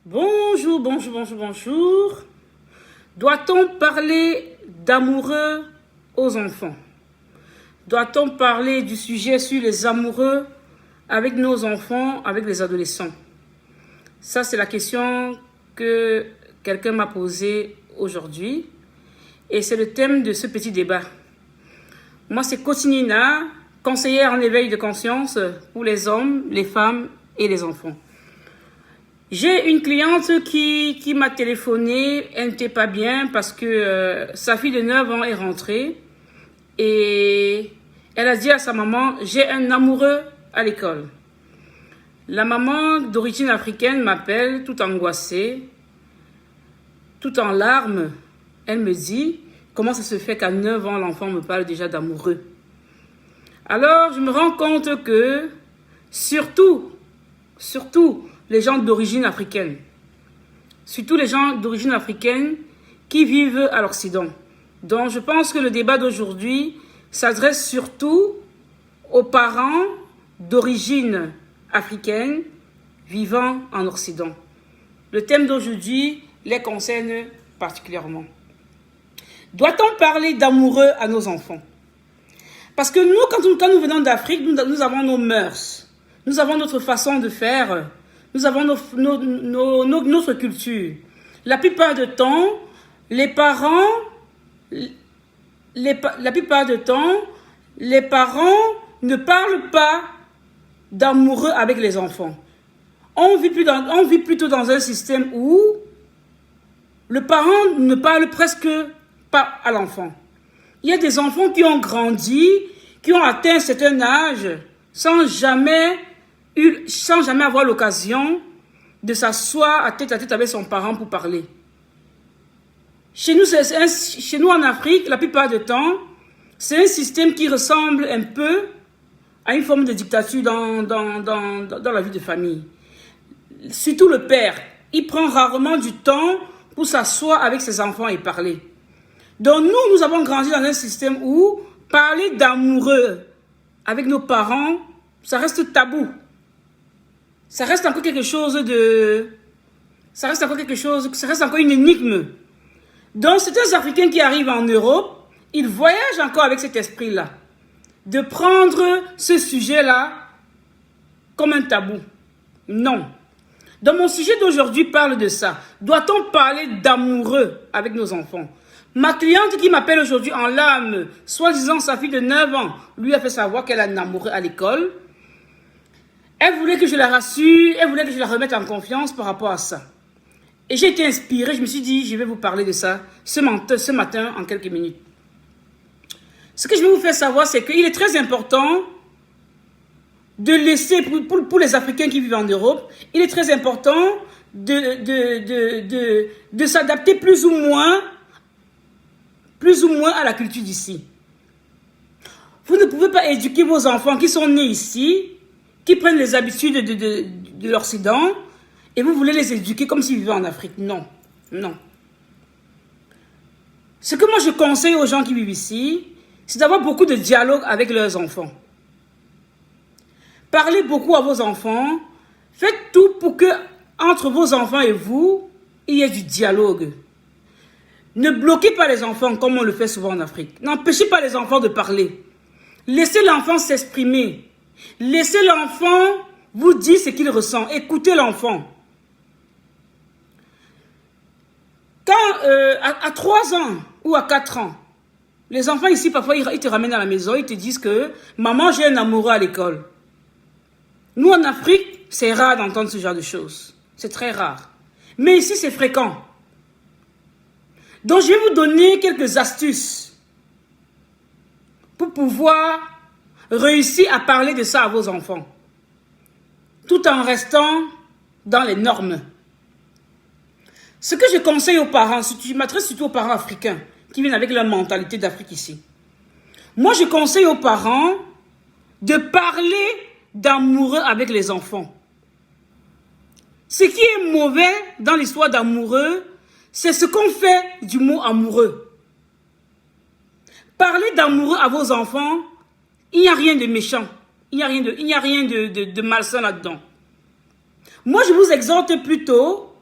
Bonjour, bonjour, bonjour, bonjour. Doit-on parler d'amoureux aux enfants? Doit-on parler du sujet sur les amoureux avec nos enfants, avec les adolescents? Ça, c'est la question que quelqu'un m'a posée aujourd'hui. Et c'est le thème de ce petit débat. Moi, c'est Kotinina, conseillère en éveil de conscience pour les hommes, les femmes et les enfants. J'ai une cliente qui m'a téléphoné, elle n'était pas bien parce que sa fille de 9 ans est rentrée et elle a dit à sa maman, j'ai un amoureux à l'école. La maman d'origine africaine m'appelle tout angoissée, tout en larmes. Elle me dit, comment ça se fait qu'à 9 ans, l'enfant me parle déjà d'amoureux? Alors, je me rends compte que, surtout, les gens d'origine africaine, surtout les gens d'origine africaine qui vivent à l'Occident. Donc, je pense que le débat d'aujourd'hui s'adresse surtout aux parents d'origine africaine vivant en Occident. Le thème d'aujourd'hui les concerne particulièrement. Doit-on parler d'amoureux à nos enfants? Parce que nous, quand nous venons d'Afrique, nous avons nos mœurs, nous avons notre façon de faire, nous avons notre culture. La plupart du temps, les parents ne parlent pas d'amoureux avec les enfants. On vit plutôt dans un système où le parent ne parle presque pas à l'enfant. Il y a des enfants qui ont grandi, qui ont atteint un certain âge, sans jamais avoir l'occasion de s'asseoir à tête avec son parent pour parler. Chez nous en Afrique, la plupart du temps, c'est un système qui ressemble un peu à une forme de dictature dans la vie de famille. Surtout le père, il prend rarement du temps pour s'asseoir avec ses enfants et parler. Donc nous avons grandi dans un système où parler d'amoureux avec nos parents, ça reste tabou. Ça reste encore une énigme. Donc certains Africains qui arrivent en Europe, ils voyagent encore avec cet esprit-là, de prendre ce sujet-là comme un tabou. Non. Donc mon sujet d'aujourd'hui parle de ça. Doit-on parler d'amoureux avec nos enfants? Ma cliente qui m'appelle aujourd'hui en larmes, soi-disant sa fille de 9 ans, lui a fait savoir qu'elle a un amoureux à l'école. Elle voulait que je la rassure, elle voulait que je la remette en confiance par rapport à ça. Et j'ai été inspirée, je me suis dit, je vais vous parler de ça ce matin en quelques minutes. Ce que je vais vous faire savoir, c'est qu'il est très important de laisser, pour les Africains qui vivent en Europe, il est très important de s'adapter plus ou moins à la culture d'ici. Vous ne pouvez pas éduquer vos enfants qui sont nés ici, qui prennent les habitudes de l'Occident, et vous voulez les éduquer comme s'ils vivaient en Afrique. Non, non. Ce que moi je conseille aux gens qui vivent ici, c'est d'avoir beaucoup de dialogue avec leurs enfants. Parlez beaucoup à vos enfants. Faites tout pour que, entre vos enfants et vous, il y ait du dialogue. Ne bloquez pas les enfants comme on le fait souvent en Afrique. N'empêchez pas les enfants de parler. Laissez l'enfant s'exprimer. Laissez l'enfant vous dire ce qu'il ressent. Écoutez l'enfant. Quand à 3 ans ou à 4 ans, les enfants ici, parfois, ils te ramènent à la maison, ils te disent que « Maman, j'ai un amoureux à l'école ». Nous, en Afrique, c'est rare d'entendre ce genre de choses. C'est très rare. Mais ici, c'est fréquent. Donc, je vais vous donner quelques astuces pour pouvoir réussir à parler de ça à vos enfants, tout en restant dans les normes. Ce que je conseille aux parents, je m'adresse surtout aux parents africains qui viennent avec leur mentalité d'Afrique ici. Moi, je conseille aux parents de parler d'amoureux avec les enfants. Ce qui est mauvais dans l'histoire d'amoureux, c'est ce qu'on fait du mot amoureux. Parler d'amoureux à vos enfants, il n'y a rien de méchant. Il n'y a rien de malsain là-dedans. Moi, je vous exhorte plutôt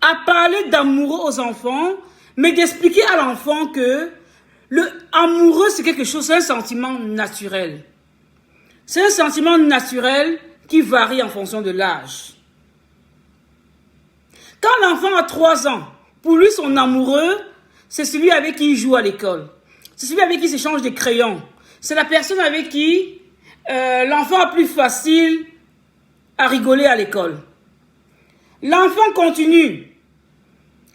à parler d'amoureux aux enfants, mais d'expliquer à l'enfant que le amoureux, c'est quelque chose, c'est un sentiment naturel. C'est un sentiment naturel qui varie en fonction de l'âge. Quand l'enfant a 3 ans, pour lui, son amoureux, c'est celui avec qui il joue à l'école. C'est celui avec qui il s'échange des crayons. C'est la personne avec qui l'enfant a plus facile à rigoler à l'école. L'enfant continue.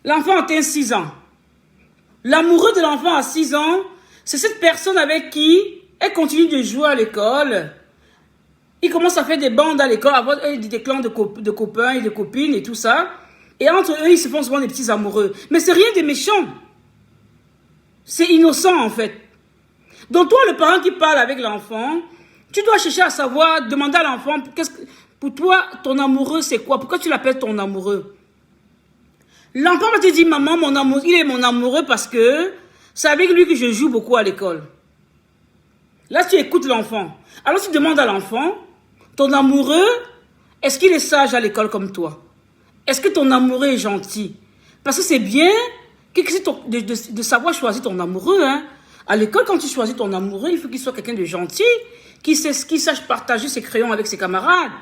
L'enfant atteint 6 ans. L'amoureux de l'enfant à 6 ans, c'est cette personne avec qui elle continue de jouer à l'école. Il commence à faire des bandes à l'école, avoir des clans de copains et de copines et tout ça. Et entre eux, ils se font souvent des petits amoureux. Mais c'est rien de méchant. C'est innocent en fait. Donc toi, le parent qui parle avec l'enfant, tu dois chercher à savoir, demander à l'enfant, pour toi, ton amoureux c'est quoi? Pourquoi tu l'appelles ton amoureux? L'enfant va te dire, maman, il est mon amoureux parce que c'est avec lui que je joue beaucoup à l'école. Là, tu écoutes l'enfant. Alors tu demandes à l'enfant, ton amoureux, est-ce qu'il est sage à l'école comme toi? Est-ce que ton amoureux est gentil? Parce que c'est bien de savoir choisir ton amoureux. Hein. À l'école, quand tu choisis ton amoureux, il faut qu'il soit quelqu'un de gentil, qui sache partager ses crayons avec ses camarades.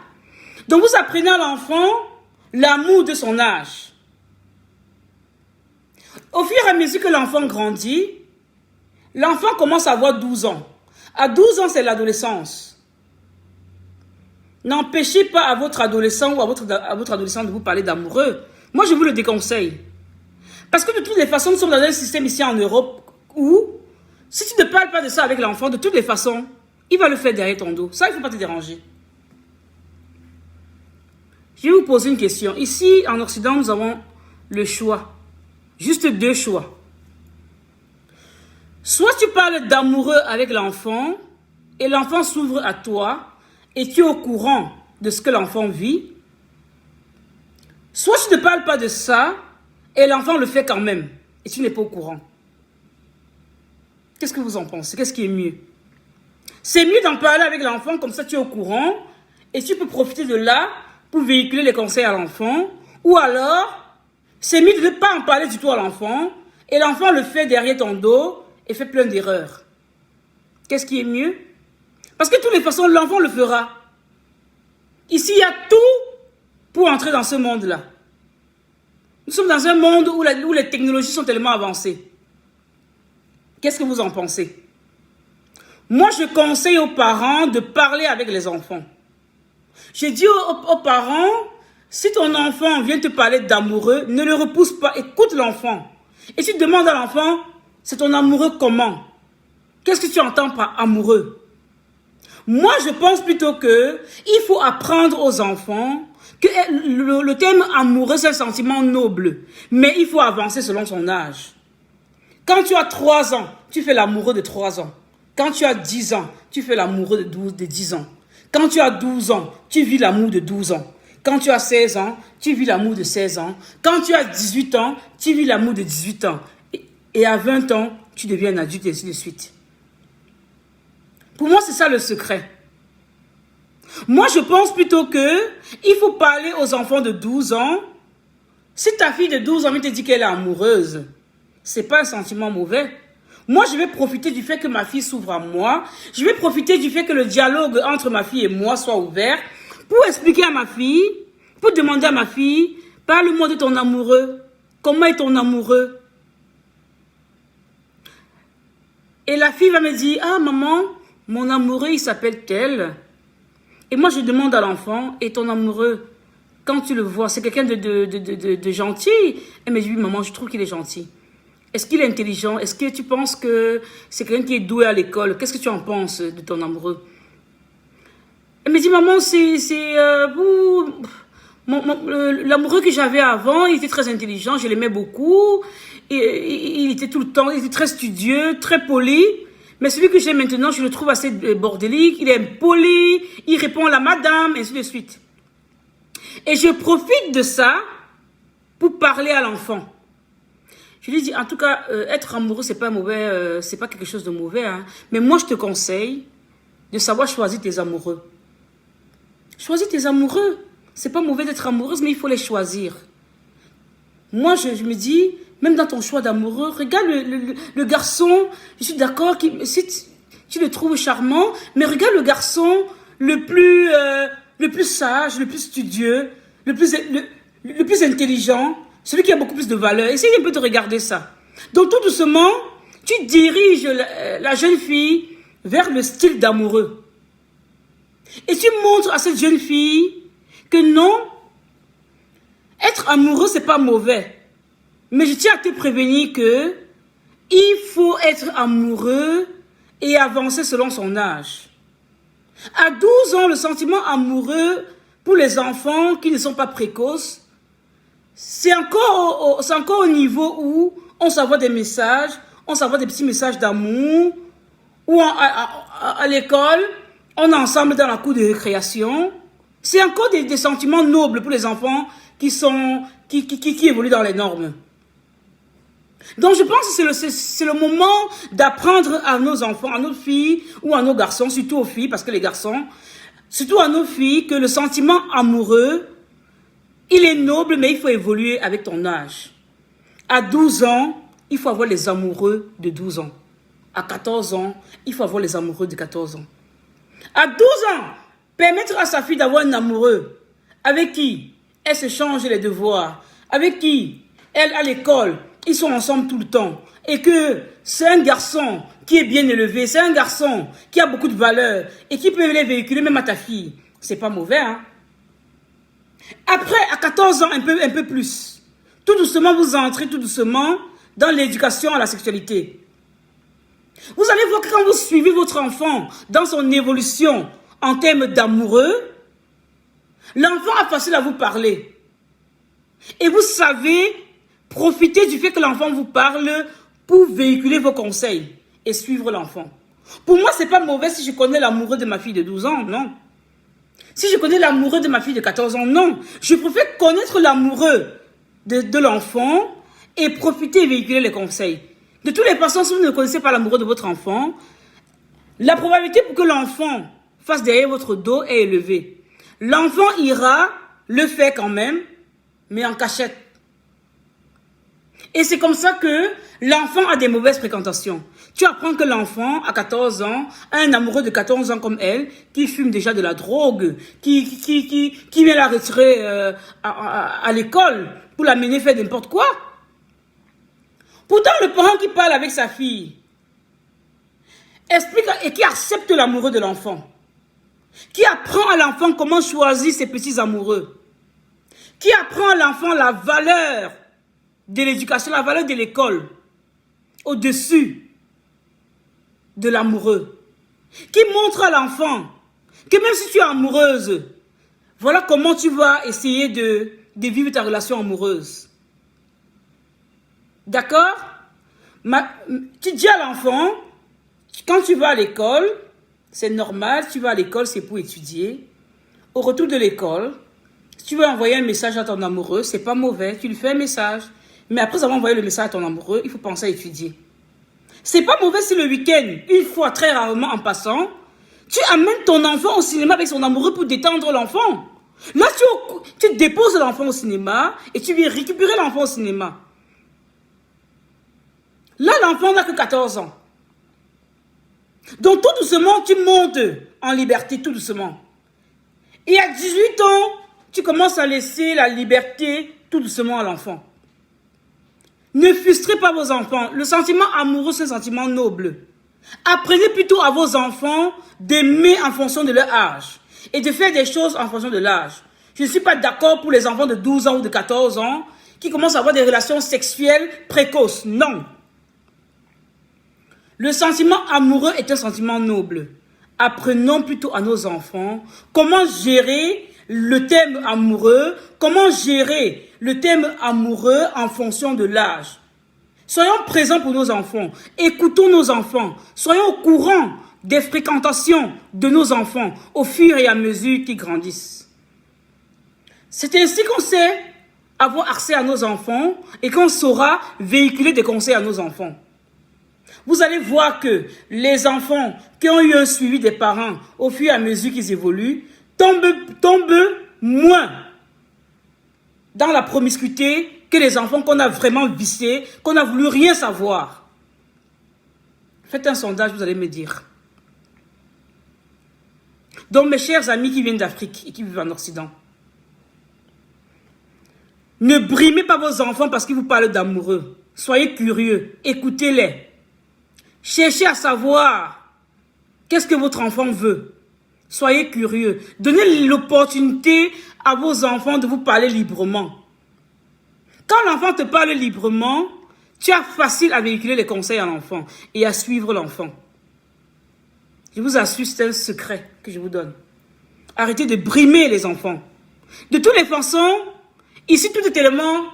Donc vous apprenez à l'enfant l'amour de son âge. Au fur et à mesure que l'enfant grandit, l'enfant commence à avoir 12 ans. À 12 ans, c'est l'adolescence. N'empêchez pas à votre adolescent ou à votre adolescent de vous parler d'amoureux. Moi, je vous le déconseille. Parce que de toutes les façons, nous sommes dans un système ici en Europe où, si tu ne parles pas de ça avec l'enfant, de toutes les façons, il va le faire derrière ton dos. Ça, il ne faut pas te déranger. Je vais vous poser une question. Ici, en Occident, nous avons le choix. Juste 2 choix. Soit tu parles d'amoureux avec l'enfant et l'enfant s'ouvre à toi et tu es au courant de ce que l'enfant vit. Soit tu ne parles pas de ça et l'enfant le fait quand même et tu n'es pas au courant. Qu'est-ce que vous en pensez? Qu'est-ce qui est mieux? C'est mieux d'en parler avec l'enfant, comme ça tu es au courant et tu peux profiter de là pour véhiculer les conseils à l'enfant. Ou alors, c'est mieux de ne pas en parler du tout à l'enfant et l'enfant le fait derrière ton dos et fait plein d'erreurs. Qu'est-ce qui est mieux? Parce que de toutes les façons, l'enfant le fera. Ici, il y a tout pour entrer dans ce monde-là. Nous sommes dans un monde où les technologies sont tellement avancées. Qu'est-ce que vous en pensez? Moi, je conseille aux parents de parler avec les enfants. Je dis aux parents, si ton enfant vient te parler d'amoureux, ne le repousse pas, écoute l'enfant. Et tu demandes à l'enfant, c'est ton amoureux comment? Qu'est-ce que tu entends par amoureux? Moi, je pense plutôt que il faut apprendre aux enfants que le terme amoureux, c'est un sentiment noble. Mais il faut avancer selon son âge. Quand tu as 3 ans, tu fais l'amoureux de 3 ans. Quand tu as 10 ans, tu fais l'amoureux de 10 ans. Quand tu as 12 ans, tu vis l'amour de 12 ans. Quand tu as 16 ans, tu vis l'amour de 16 ans. Quand tu as 18 ans, tu vis l'amour de 18 ans. Et à 20 ans, tu deviens un adulte et ainsi de suite. Pour moi, c'est ça le secret. Moi, je pense plutôt que il faut parler aux enfants de 12 ans. Si ta fille de 12 ans te dit qu'elle est amoureuse, c'est pas un sentiment mauvais. Moi, je vais profiter du fait que ma fille s'ouvre à moi. Je vais profiter du fait que le dialogue entre ma fille et moi soit ouvert pour expliquer à ma fille, pour demander à ma fille, parle-moi de ton amoureux. Comment est ton amoureux? Et la fille va me dire, ah maman, mon amoureux, il s'appelle tel. Et moi, je demande à l'enfant, et ton amoureux, quand tu le vois, c'est quelqu'un de gentil? Elle me dit, oui maman, je trouve qu'il est gentil. Est-ce qu'il est intelligent? Est-ce que tu penses que c'est quelqu'un qui est doué à l'école? Qu'est-ce que tu en penses de ton amoureux? Elle me dit, maman, l'amoureux que j'avais avant, il était très intelligent, je l'aimais beaucoup. Il était tout le temps, il était très studieux, très poli. Mais celui que j'ai maintenant, je le trouve assez bordélique, il est impoli, il répond à la madame, ainsi de suite. Et je profite de ça pour parler à l'enfant. Je lui dis, en tout cas, être amoureux, c'est pas mauvais, c'est pas quelque chose de mauvais. Hein. Mais moi, je te conseille de savoir choisir tes amoureux. Choisis tes amoureux. C'est pas mauvais d'être amoureuse, mais il faut les choisir. Moi, je me dis, même dans ton choix d'amoureux, regarde le garçon, je suis d'accord, si tu le trouves charmant, mais regarde le garçon le plus sage, le plus studieux, le plus intelligent, celui qui a beaucoup plus de valeur. Essaye un peu de regarder ça. Donc tout doucement, tu diriges la jeune fille vers le style d'amoureux. Et tu montres à cette jeune fille que non, être amoureux, c'est pas mauvais. Mais je tiens à te prévenir que il faut être amoureux et avancer selon son âge. À 12 ans, le sentiment amoureux pour les enfants qui ne sont pas précoces, c'est encore au niveau où on s'envoie des messages, on s'envoie des petits messages d'amour, ou à l'école, on est ensemble dans la cour de récréation. C'est encore des sentiments nobles pour les enfants qui évoluent dans les normes. Donc je pense que c'est le moment d'apprendre à nos enfants, à nos filles ou à nos garçons, surtout aux filles, parce que les garçons, surtout à nos filles, que le sentiment amoureux, il est noble, mais il faut évoluer avec ton âge. À 12 ans, il faut avoir les amoureux de 12 ans. À 14 ans, il faut avoir les amoureux de 14 ans. À 12 ans, permettre à sa fille d'avoir un amoureux avec qui elle se change les devoirs, avec qui elle, à l'école, ils sont ensemble tout le temps. Et que c'est un garçon qui est bien élevé, c'est un garçon qui a beaucoup de valeur et qui peut les véhiculer même à ta fille. C'est pas mauvais, hein? Après, à 14 ans, un peu plus, tout doucement, vous entrez tout doucement dans l'éducation à la sexualité. Vous allez voir que quand vous suivez votre enfant dans son évolution en termes d'amoureux, l'enfant a facile à vous parler. Et vous savez profiter du fait que l'enfant vous parle pour véhiculer vos conseils et suivre l'enfant. Pour moi, ce n'est pas mauvais si je connais l'amoureux de ma fille de 12 ans, non. Si je connais l'amoureux de ma fille de 14 ans, non. Je préfère connaître l'amoureux de l'enfant et profiter et véhiculer les conseils. De toutes les façons, si vous ne connaissez pas l'amoureux de votre enfant, la probabilité pour que l'enfant fasse derrière votre dos est élevée. L'enfant ira le faire quand même, mais en cachette. Et c'est comme ça que l'enfant a des mauvaises fréquentations. Tu apprends que l'enfant, à 14 ans, a un amoureux de 14 ans comme elle, qui fume déjà de la drogue, qui vient la retirer à l'école pour l'amener faire n'importe quoi. Pourtant, le parent qui parle avec sa fille explique et qui accepte l'amoureux de l'enfant, qui apprend à l'enfant comment choisir ses petits amoureux, qui apprend à l'enfant la valeur de l'éducation, la valeur de l'école, au-dessus de l'amoureux, qui montre à l'enfant que même si tu es amoureuse, voilà comment tu vas essayer de vivre ta relation amoureuse. D'accord? Tu dis à l'enfant, quand tu vas à l'école, c'est normal, tu vas à l'école, c'est pour étudier. Au retour de l'école, si tu veux envoyer un message à ton amoureux, c'est pas mauvais, tu lui fais un message. Mais après avoir envoyé le message à ton amoureux, il faut penser à étudier. C'est pas mauvais si le week-end, une fois, très rarement en passant, tu amènes ton enfant au cinéma avec son amoureux pour détendre l'enfant. Là, tu déposes l'enfant au cinéma et tu viens récupérer l'enfant au cinéma. Là, l'enfant n'a que 14 ans. Donc, tout doucement, tu montes en liberté, tout doucement. Et à 18 ans, tu commences à laisser la liberté tout doucement à l'enfant. Ne frustrez pas vos enfants. Le sentiment amoureux, c'est un sentiment noble. Apprenez plutôt à vos enfants d'aimer en fonction de leur âge et de faire des choses en fonction de l'âge. Je ne suis pas d'accord pour les enfants de 12 ans ou de 14 ans qui commencent à avoir des relations sexuelles précoces. Non. Le sentiment amoureux est un sentiment noble. Apprenons plutôt à nos enfants comment gérer le thème amoureux, comment gérer le thème amoureux en fonction de l'âge. Soyons présents pour nos enfants, écoutons nos enfants, soyons au courant des fréquentations de nos enfants au fur et à mesure qu'ils grandissent. C'est ainsi qu'on sait avoir accès à nos enfants et qu'on saura véhiculer des conseils à nos enfants. Vous allez voir que les enfants qui ont eu un suivi des parents au fur et à mesure qu'ils évoluent tombent moins dans la promiscuité que les enfants qu'on a vraiment viciés, qu'on a voulu rien savoir. Faites un sondage, vous allez me dire. Donc, mes chers amis qui viennent d'Afrique et qui vivent en Occident, ne brimez pas vos enfants parce qu'ils vous parlent d'amoureux. Soyez curieux, écoutez-les. Cherchez à savoir qu'est-ce que votre enfant veut. Soyez curieux. Donnez l'opportunité à vos enfants de vous parler librement. Quand l'enfant te parle librement, tu as facile à véhiculer les conseils à l'enfant et à suivre l'enfant. Je vous assure, c'est un secret que je vous donne. Arrêtez de brimer les enfants. De toutes les façons, ici tout est tellement...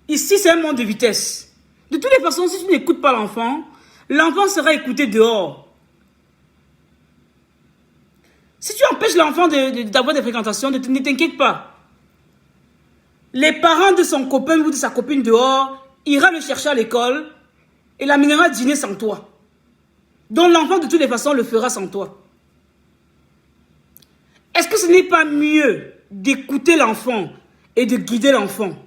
Ici c'est un monde de vitesse. De toutes les façons, si tu n'écoutes pas l'enfant, l'enfant sera écouté dehors. Si tu empêches l'enfant d'avoir des fréquentations, ne t'inquiète pas. Les parents de son copain ou de sa copine dehors ira le chercher à l'école et l'amènera dîner sans toi. Donc l'enfant de toutes les façons le fera sans toi. Est-ce que ce n'est pas mieux d'écouter l'enfant et de guider l'enfant,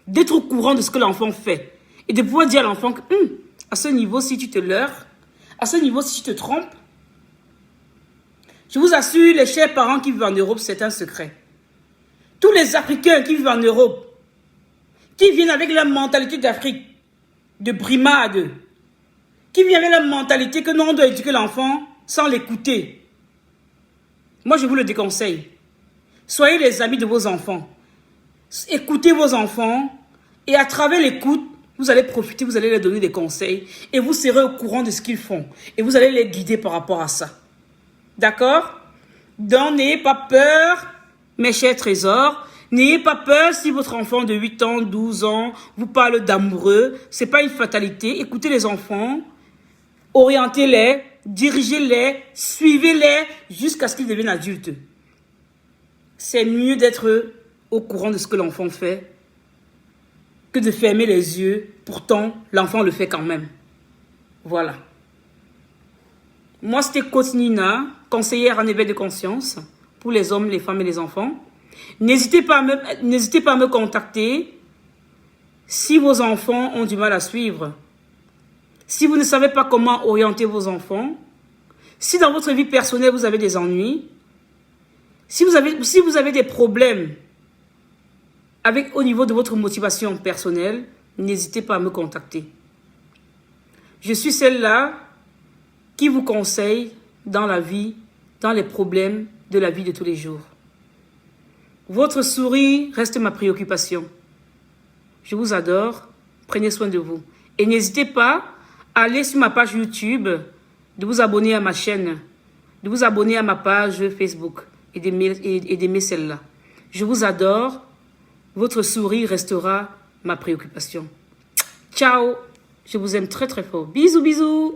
d'être au courant de ce que l'enfant fait et de pouvoir dire à l'enfant que à ce niveau, si tu te leurres, à ce niveau, si tu te trompes, je vous assure, les chers parents qui vivent en Europe, c'est un secret. Tous les Africains qui vivent en Europe, qui viennent avec la mentalité d'Afrique, de brimade, qui viennent avec la mentalité que nous, on doit éduquer l'enfant sans l'écouter. Moi, je vous le déconseille. Soyez les amis de vos enfants. Écoutez vos enfants et à travers l'écoute, vous allez profiter, vous allez leur donner des conseils et vous serez au courant de ce qu'ils font et vous allez les guider par rapport à ça. D'accord? Donc, n'ayez pas peur, mes chers trésors. N'ayez pas peur si votre enfant de 8 ans, 12 ans vous parle d'amoureux. Ce n'est pas une fatalité. Écoutez les enfants, orientez-les, dirigez-les, suivez-les jusqu'à ce qu'ils deviennent adultes. C'est mieux d'être au courant de ce que l'enfant fait que de fermer les yeux. Pourtant, l'enfant le fait quand même. Voilà. Moi, c'était Coach Nina, conseillère en éveil de conscience pour les hommes, les femmes et les enfants. N'hésitez pas à me contacter si vos enfants ont du mal à suivre. Si vous ne savez pas comment orienter vos enfants, si dans votre vie personnelle vous avez des ennuis, si vous avez des problèmes au niveau de votre motivation personnelle, n'hésitez pas à me contacter. Je suis celle-là qui vous conseille dans la vie, dans les problèmes de la vie de tous les jours. Votre sourire reste ma préoccupation. Je vous adore, prenez soin de vous. Et n'hésitez pas à aller sur ma page YouTube, de vous abonner à ma chaîne, de vous abonner à ma page Facebook et d'aimer celle-là. Je vous adore, votre sourire restera ma préoccupation. Ciao, je vous aime très très fort. Bisous, bisous.